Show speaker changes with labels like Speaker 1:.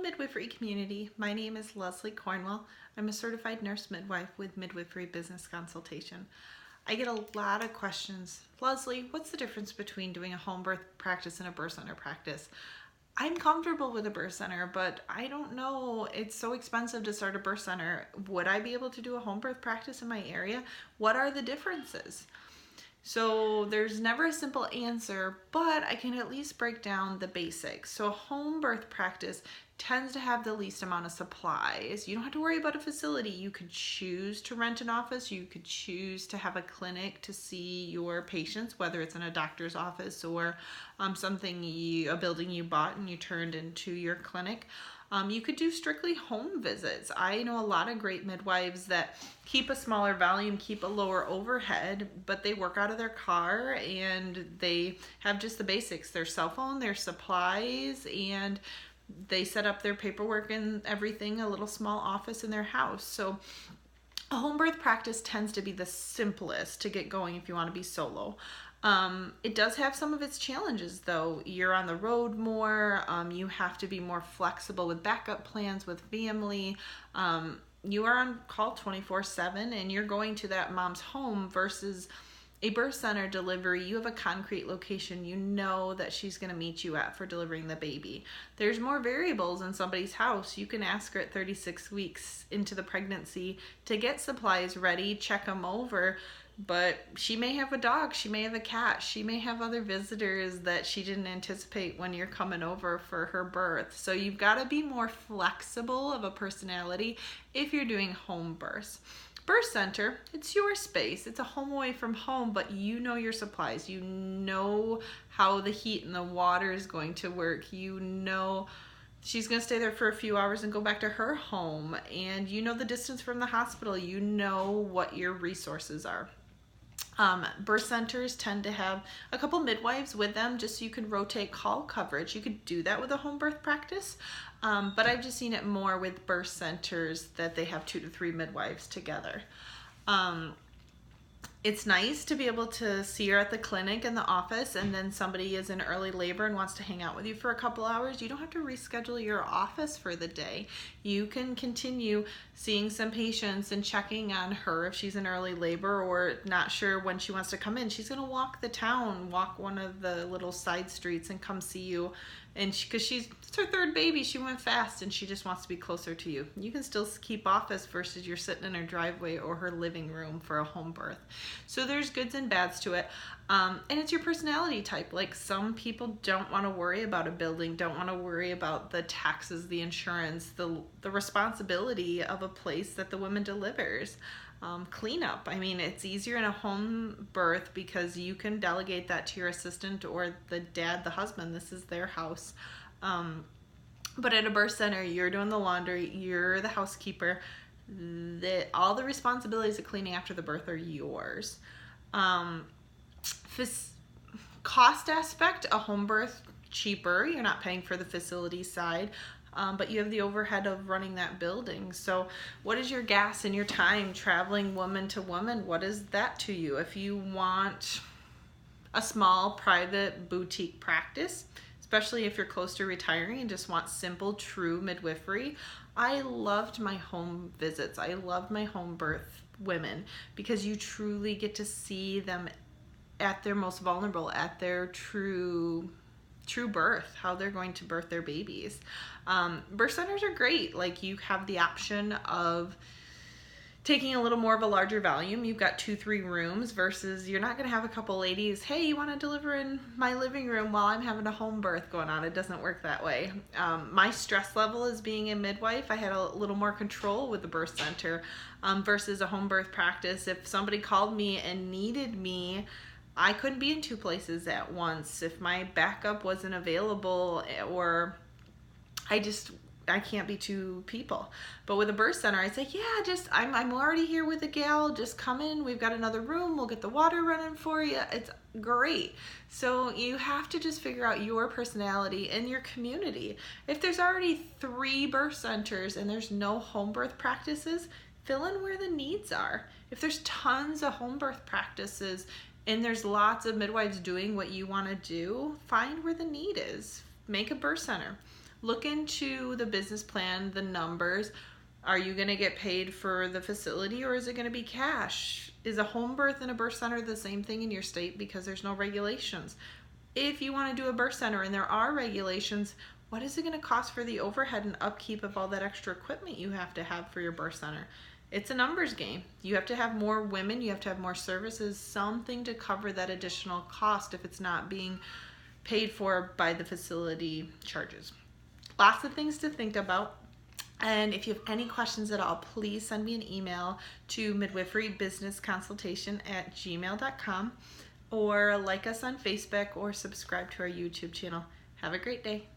Speaker 1: Hello Midwifery community, my name is Leslie Cornwell. I'm a certified nurse midwife with Midwifery Business Consultation. I get a lot of questions. Leslie, what's the difference between doing a home birth practice and a birth center practice? I'm comfortable with a birth center, but I don't know, it's so expensive to start a birth center. Would I be able to do a home birth practice in my area? What are the differences? So there's never a simple answer, but I can at least break down the basics. So a home birth practice tends to have the least amount of supplies. You don't have to worry about a facility. You could choose to rent an office. You could choose to have a clinic to see your patients, whether it's in a doctor's office or a building you bought and you turned into your clinic. You could do strictly home visits. I know a lot of great midwives that keep a smaller volume, keep a lower overhead, but they work out of their car and they have just the basics, their cell phone, their supplies, and they set up their paperwork and everything, a little small office in their house. So a home birth practice tends to be the simplest to get going if you want to be solo. It does have some of its challenges though. You're on the road more, you have to be more flexible with backup plans with family. You are on call 24/7 and you're going to that mom's home versus a birth center delivery. You have a concrete location you know that she's going to meet you at for delivering the baby. There's more variables in somebody's house. You can ask her at 36 weeks into the pregnancy to get supplies ready, check them over, but she may have a dog, she may have a cat, she may have other visitors that she didn't anticipate when you're coming over for her birth. So you've got to be more flexible of a personality if you're doing home births. Birth center, it's your space. It's a home away from home, but you know your supplies. You know how the heat and the water is going to work. You know she's going to stay there for a few hours and go back to her home. And you know the distance from the hospital. You know what your resources are. Birth centers tend to have a couple midwives with them just so you can rotate call coverage. You could do that with a home birth practice, but I've just seen it more with birth centers that they have 2 to 3 midwives together. It's nice to be able to see her at the clinic in the office, and then somebody is in early labor and wants to hang out with you for a couple hours. You don't have to reschedule your office for the day. You can continue seeing some patients and checking on her if she's in early labor or not sure when she wants to come in. She's going to walk the town, walk one of the little side streets and come see you. And because it's her 3rd baby, she went fast and she just wants to be closer to you. You can still keep office versus you're sitting in her driveway or her living room for a home birth. So there's goods and bads to it. And it's your personality type. Like some people don't want to worry about a building, don't want to worry about the taxes, the insurance, the responsibility of a place that the woman delivers. Cleanup. I mean, it's easier in a home birth because you can delegate that to your assistant or the dad, the husband. This is their house. But at a birth center, you're doing the laundry, you're the housekeeper. All the responsibilities of cleaning after the birth are yours. Cost aspect, a home birth, cheaper. You're not paying for the facility side. But you have the overhead of running that building. So what is your gas and your time traveling woman to woman? What is that to you? If you want a small private boutique practice, especially if you're close to retiring and just want simple, true midwifery, I loved my home visits. I loved my home birth women because you truly get to see them at their most vulnerable, at their true birth, how they're going to birth their babies. Birth centers are great. Like you have the option of taking a little more of a larger volume. You've got 2-3 rooms versus you're not going to have a couple ladies, hey, you want to deliver in my living room while I'm having a home birth going on. It doesn't work that way. My stress level as being a midwife, I had a little more control with the birth center versus a home birth practice. If somebody called me and needed me, I couldn't be in 2 places at once. If my backup wasn't available or I can't be 2 people. But with a birth center, I say, yeah, I'm already here with a gal, just come in, we've got another room, we'll get the water running for you. It's great. So you have to just figure out your personality and your community. If there's already 3 birth centers and there's no home birth practices, fill in where the needs are. If there's tons of home birth practices and there's lots of midwives doing what you want to do, find where the need is. Make a birth center. Look into the business plan, the numbers. Are you going to get paid for the facility, or is it going to be cash? Is a home birth and a birth center the same thing in your state because there's no regulations? If you want to do a birth center and there are regulations, what is it going to cost for the overhead and upkeep of all that extra equipment you have to have for your birth center? It's a numbers game. You have to have more women, you have to have more services, something to cover that additional cost if it's not being paid for by the facility charges. Lots of things to think about. And if you have any questions at all, please send me an email to midwiferybusinessconsultation@gmail.com, or like us on Facebook, or subscribe to our YouTube channel. Have a great day.